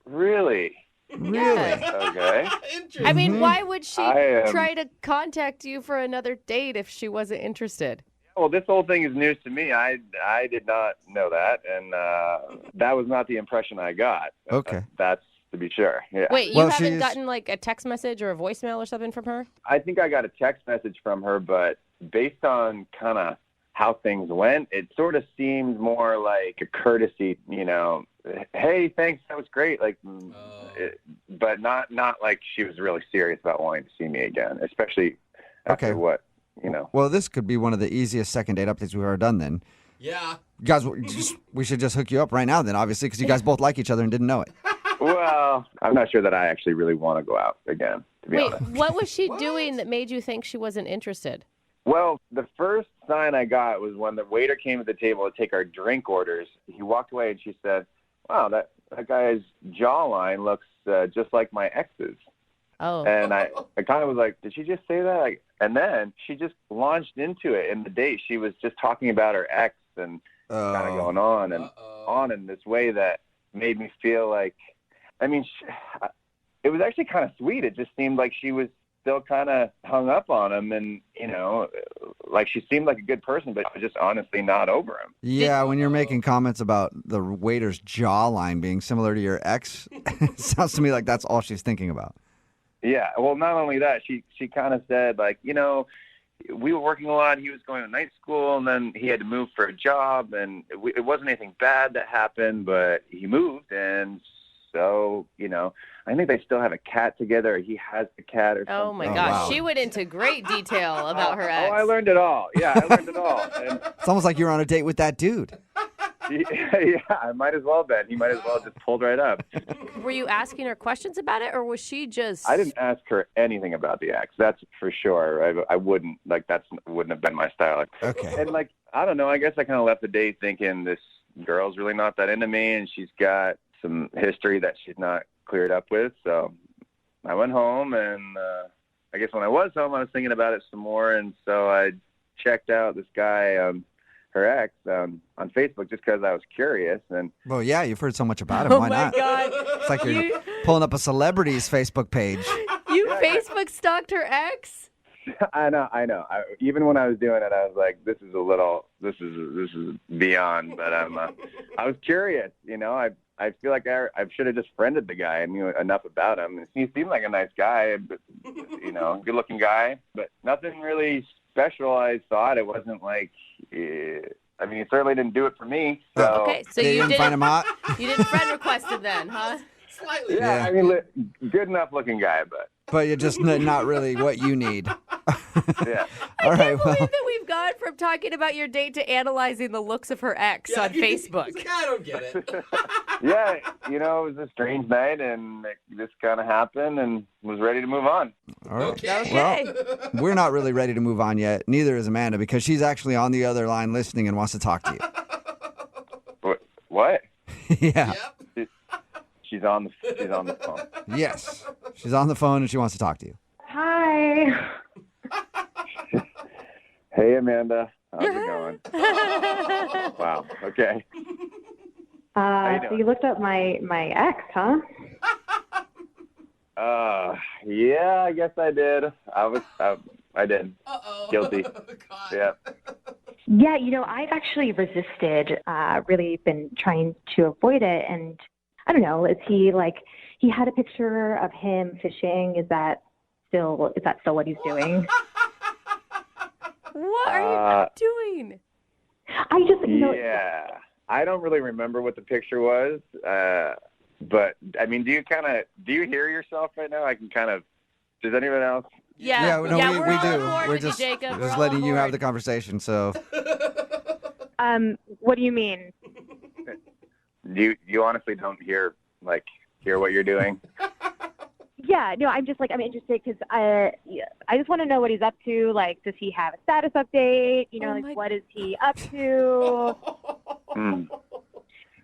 Really? Really? Okay. I mean, why would she I, try to contact you for another date if she wasn't interested? Well, this whole thing is news to me. I did not know that, and that was not the impression I got. Okay. That's to be sure. Yeah. Wait, you haven't gotten like a text message or a voicemail or something from her? I think I got a text message from her, but based on kind of how things went, it sort of seemed more like a courtesy, hey, thanks, that was great. Like, but not like she was really serious about wanting to see me again, especially after what. Well, this could be one of the easiest second date updates we've ever done then. Yeah. Guys, we should just hook you up right now then, obviously, because you guys both like each other and didn't know it. Well, I'm not sure that I actually really want to go out again, to be honest. What was she doing that made you think she wasn't interested? Well, the first sign I got was when the waiter came to the table to take our drink orders. He walked away and she said, wow, that guy's jawline looks just like my ex's. Oh. And I kind of was like, did she just say that? And then she just launched into it. In the date, she was just talking about her ex and kind of going on and on in this way that made me feel like, it was actually kind of sweet. It just seemed like she was still kind of hung up on him and, like she seemed like a good person, but just honestly not over him. Yeah, when you're making comments about the waiter's jawline being similar to your ex, it sounds to me like that's all she's thinking about. Yeah, well, not only that, she kind of said, like, we were working a lot. He was going to night school, and then he had to move for a job, and it wasn't anything bad that happened, but he moved, and so, I think they still have a cat together. Or he has the cat or something. Oh, my gosh. Wow. She went into great detail about her ex. Oh, I learned it all. Yeah, I learned it all. And it's almost like you were on a date with that dude. Yeah, I might as well been. He might as well just pulled right up. Were you asking her questions about it, or was she just... I didn't ask her anything about the ex. That's for sure. I wouldn't, wouldn't have been my style. Okay. And, I don't know, I guess I kind of left the date thinking this girl's really not that into me, and she's got some history that she's not cleared up with. So I went home, and I guess when I was home, I was thinking about it some more, and so I checked out this guy, her ex, on Facebook just because I was curious. And well, yeah, you've heard so much about him. Why not? Oh, my God. It's like you're pulling up a celebrity's Facebook page. You Facebook stalked her ex? I know. Even when I was doing it, I was like, this is beyond. But I was curious, I feel like I should have just friended the guy. I knew enough about him. He seemed like a nice guy, but, good-looking guy. But nothing really special, I thought. It wasn't like, he certainly didn't do it for me. So. Okay, so you didn't find him hot? You didn't friend request him then, huh? Slightly. Yeah, good enough looking guy, but. But you're just not really what you need. Yeah. All right. I can't believe that we've gone from talking about your date to analyzing the looks of her ex on Facebook. I don't get it. Yeah, it was a strange night, and this kind of happened, and was ready to move on. All right. Okay. Well, we're not really ready to move on yet. Neither is Amanda, because she's actually on the other line listening and wants to talk to you. What? Yeah. Yep. She's on the phone. Yes. She's on the phone and she wants to talk to you. Hi. Hey, Amanda. How's it going? Wow. Okay. So you looked up my ex, huh? Yeah, I guess I did. I did. Uh-oh. Guilty. God. Yeah. Yeah, I've actually resisted, really been trying to avoid it. And I don't know, he had a picture of him fishing. Is that still what he's doing? What are you doing? I just, Yeah. I don't really remember what the picture was. But do you hear yourself right now? I can does anyone else? Yeah, we do. We're just Jacob. letting you have the conversation. So, what do you mean? You honestly don't hear what you're doing? Yeah, no, I'm interested because I just want to know what he's up to. Like, does he have a status update? What is he up to?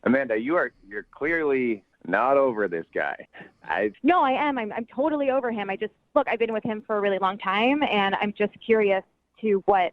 Amanda, you're clearly not over this guy. No, I am. I'm totally over him. I've been with him for a really long time, and I'm just curious to what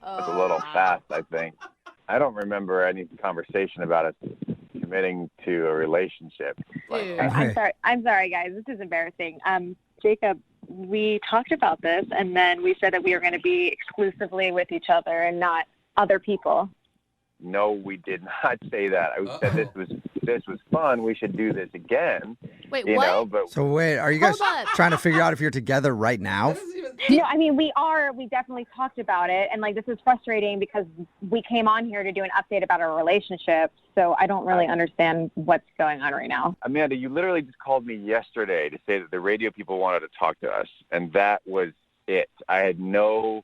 was a little fast, I think. I don't remember any conversation about us committing to a relationship. I'm sorry, guys. This is embarrassing. Jacob, we talked about this, and then we said that we were going to be exclusively with each other and not other people. No, we did not say that. I said this was fun. We should do this again. Wait, you what? know, but So wait, are you guys trying to figure out if you're together right now? No, I mean, we are. We definitely talked about it. And, like, this is frustrating because we came on here to do an update about our relationship. So I don't really understand what's going on right now. Amanda, you literally just called me yesterday to say that the radio people wanted to talk to us. And that was it. I had no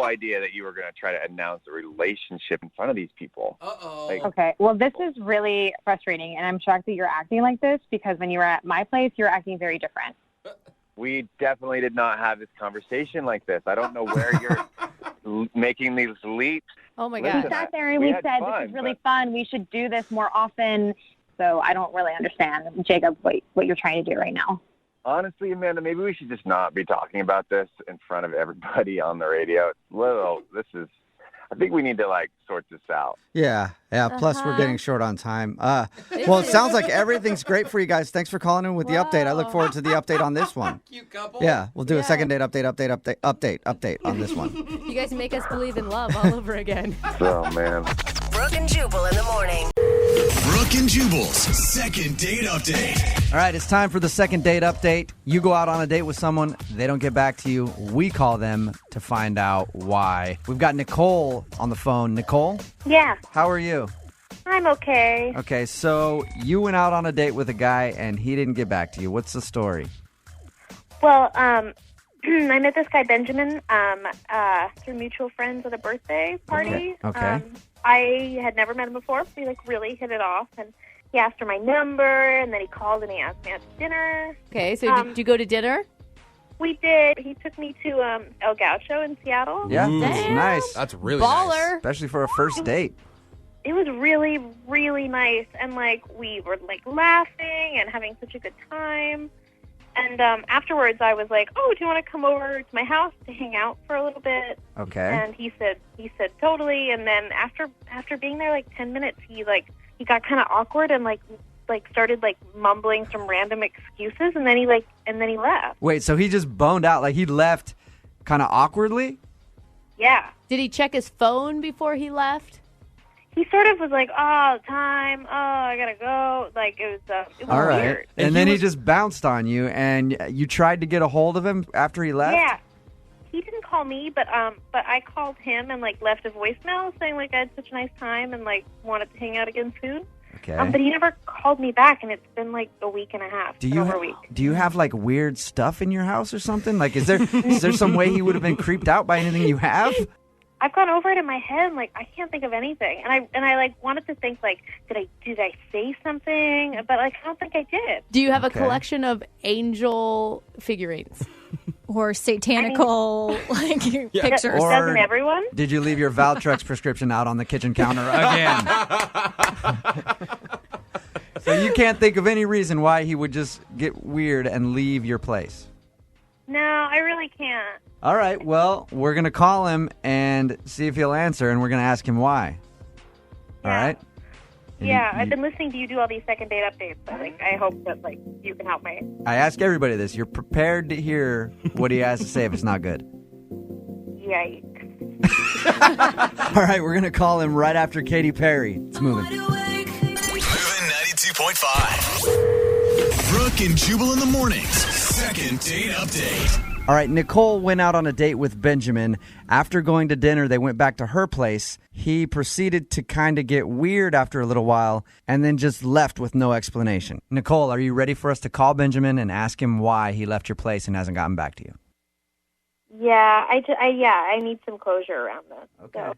idea that you were going to try to announce a relationship in front of these people. Okay. Well, this is really frustrating. And I'm shocked that you're acting like this because when you were at my place, you were acting very different. We definitely did not have this conversation like this. I don't know where you're making these leaps. Oh, my God. We sat there and we said, this is really fun. We should do this more often. So I don't really understand, Jacob, what you're trying to do right now. Honestly, Amanda, maybe we should just not be talking about this in front of everybody on the radio. I think we need to, sort this out. Yeah. Plus, we're getting short on time. Well, it sounds like everything's great for you guys. Thanks for calling in with the update. I look forward to the update on this one. Cute couple. Yeah, we'll do a second date update on this one. You guys make us believe in love all over again. Oh, man. Brooke and Jubal in the morning. Brooke and Jubal's second date update. All right, it's time for the second date update. You go out on a date with someone, they don't get back to you. We call them to find out why. We've got Nicole on the phone. Nicole? Yeah, How are you? I'm okay. Okay, so you went out on a date with a guy and he didn't get back to you. What's the story? Well, I met this guy, Benjamin, through mutual friends at a birthday party. Okay. I had never met him before. We, really hit it off. And he asked for my number, and then he called and he asked me out to dinner. Okay, so did you go to dinner? We did. He took me to El Gaucho in Seattle. Yeah, that's nice. That's really Baller. nice. Especially for a first date. It was really, really nice. And, we were, laughing and having such a good time. And afterwards, I was like, "Oh, do you want to come over to my house to hang out for a little bit?" Okay. And he said totally. And then after being there 10 minutes, he got kind of awkward and started mumbling some random excuses, and then he left. Wait, so he just boned out, he left kind of awkwardly? Yeah. Did he check his phone before he left? He sort of was like, "Oh, time. Oh, I gotta go." It was All right. weird. And then he just bounced on you, and you tried to get a hold of him after he left? Yeah. He didn't call me, but I called him and left a voicemail saying I had such a nice time and wanted to hang out again soon. Okay. But he never called me back, and it's been a week and a half. Over a week. Do you have weird stuff in your house or something? Is there some way he would have been creeped out by anything you have? I've gone over it in my head, I can't think of anything, and I wanted to think did I say something? But I don't think I did. Do you have a collection of angel figurines? Or satanical pictures? Or doesn't everyone? Did you leave your Valtrex prescription out on the kitchen counter again? So you can't think of any reason why he would just get weird and leave your place? No, I really can't. All right, well, we're going to call him and see if he'll answer, and we're going to ask him why. All right? Yeah, I've been listening to you do all these second date updates. So, I hope that you can help me. I ask everybody this. You're prepared to hear what he has to say if it's not good. Yikes. All right, we're going to call him right after Katy Perry. It's moving. Moving 92.5. Brooke and Jubal in the mornings. Second date update. All right, Nicole went out on a date with Benjamin. After going to dinner, they went back to her place. He proceeded to kind of get weird after a little while and then just left with no explanation. Nicole, are you ready for us to call Benjamin and ask him why he left your place and hasn't gotten back to you? Yeah, I need some closure around this. Okay. So.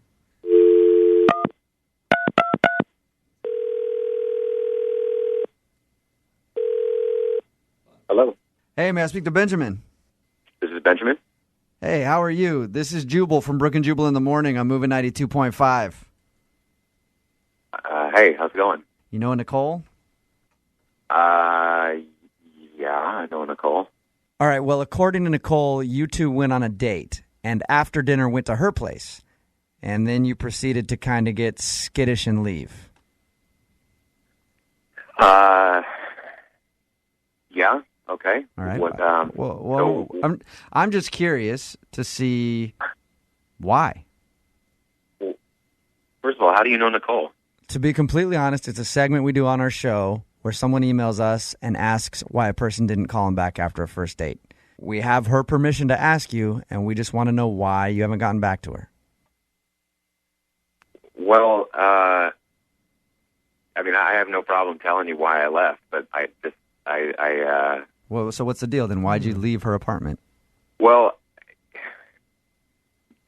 Hello, Hey, may I speak to Benjamin? this is Benjamin. Hey, how are you? This is Jubal from Brooke and Jubal in the morning. I'm moving 92.5. Hey, how's it going? You know Nicole? Yeah, I know Nicole. All right, well, according to Nicole, you two went on a date. and after dinner went to her place. And then you proceeded to kind of get skittish and leave. Yeah. Okay. All right. What, well, I'm just curious to see why. First of all, how do you know Nicole? To be completely honest, it's a segment we do on our show where someone emails us and asks why a person didn't call him back after a first date. We have her permission to ask you, and we just want to know why you haven't gotten back to her. Well, I mean, I have no problem telling you why I left, but Well, so what's the deal then? Why'd you leave her apartment? Well,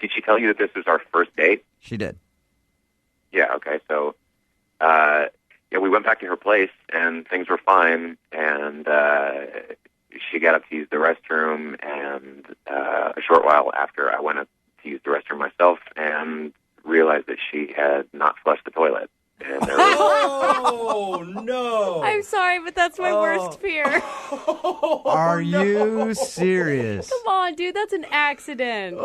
did she tell you that this was our first date? She did. Yeah, okay, so, we went back to her place, and things were fine, and she got up to use the restroom, and a short while after I went up to use the restroom myself, and realized that she had not flushed the toilet. And there was... Oh, no. I'm sorry, but that's my worst fear. Are you serious? Come on, dude. That's an accident.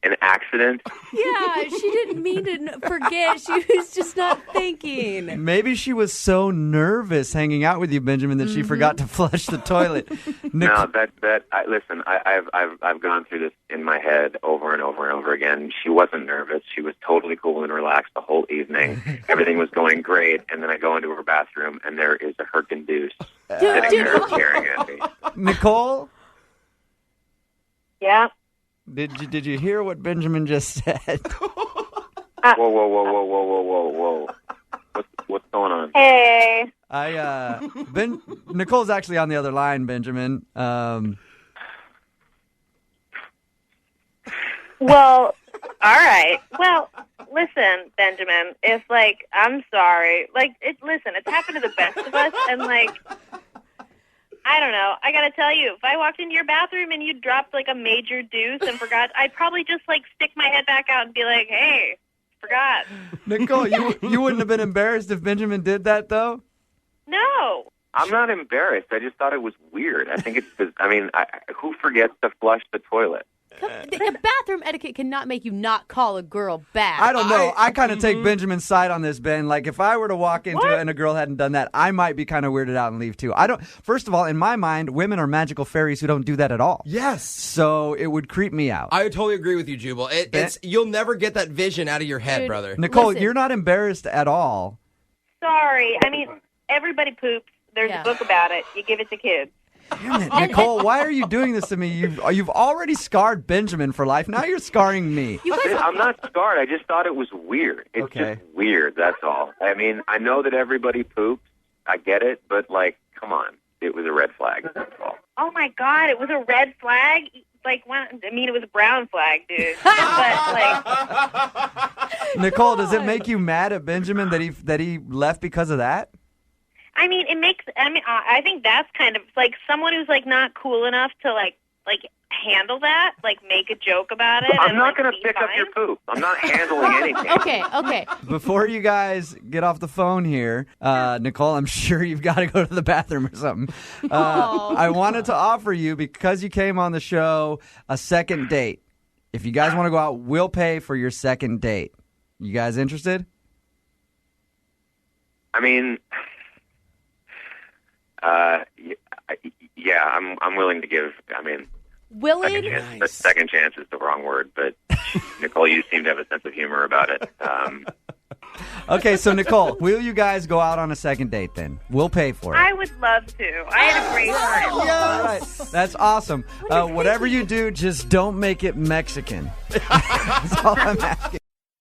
An accident? Yeah, she didn't mean to forget. She was just not thinking. Maybe she was so nervous hanging out with you, Benjamin, that she forgot to flush the toilet. No, listen, I've gone through this in my head over and over and over again. She wasn't nervous. She was totally cool and relaxed the whole evening. Everything was going great, and then I go into her bathroom, and there is a Herkin deuce sitting there staring at me. Nicole? Yeah. Did you hear what Benjamin just said? Whoa. What's going on? Hey. Nicole's actually on the other line, Benjamin. Well, all right. Well, listen, Benjamin, if, I'm sorry. Listen, it's happened to the best of us, and, I don't know. I gotta tell you, if I walked into your bathroom and you dropped, a major deuce and forgot, I'd probably just, stick my head back out and be like, hey, forgot. Nicole, you wouldn't have been embarrassed if Benjamin did that, though? No. I'm not embarrassed. I just thought it was weird. I think it's because, who forgets to flush the toilet? The bathroom etiquette cannot make you not call a girl back. I don't know. I kind of take Benjamin's side on this, Ben. If I were to walk into it and a girl hadn't done that, I might be kind of weirded out and leave too. First of all, in my mind, women are magical fairies who don't do that at all. Yes. So it would creep me out. I totally agree with you, Jubal. You'll never get that vision out of your head, brother. Nicole, you're not embarrassed at all. Sorry. Everybody poops. There's a book about it. You give it to kids. Damn it, Nicole, why are you doing this to me? You've already scarred Benjamin for life. Now you're scarring me. I'm not scarred. I just thought it was weird. It's just weird, that's all. I know that everybody poops. I get it, but, come on. It was a red flag, that's all. Oh, my God, it was a red flag? It was a brown flag, dude. But, Nicole, does it make you mad at Benjamin that he left because of that? It makes, I think that's kind of, someone who's, not cool enough to, handle that, make a joke about it. I'm not going to pick up your poop. I'm not handling anything. Okay. Before you guys get off the phone here, Nicole, I'm sure you've got to go to the bathroom or something. I wanted to offer you, because you came on the show, a second date. If you guys want to go out, we'll pay for your second date. You guys interested? Yeah, I'm willing to give. Willing? Second chance is the wrong word, but Nicole, you seem to have a sense of humor about it. Okay, so Nicole, will you guys go out on a second date then? We'll pay for it. I would love to. I had a great time. Yes. All right, that's awesome. Whatever you do, just don't make it Mexican. That's all I'm asking.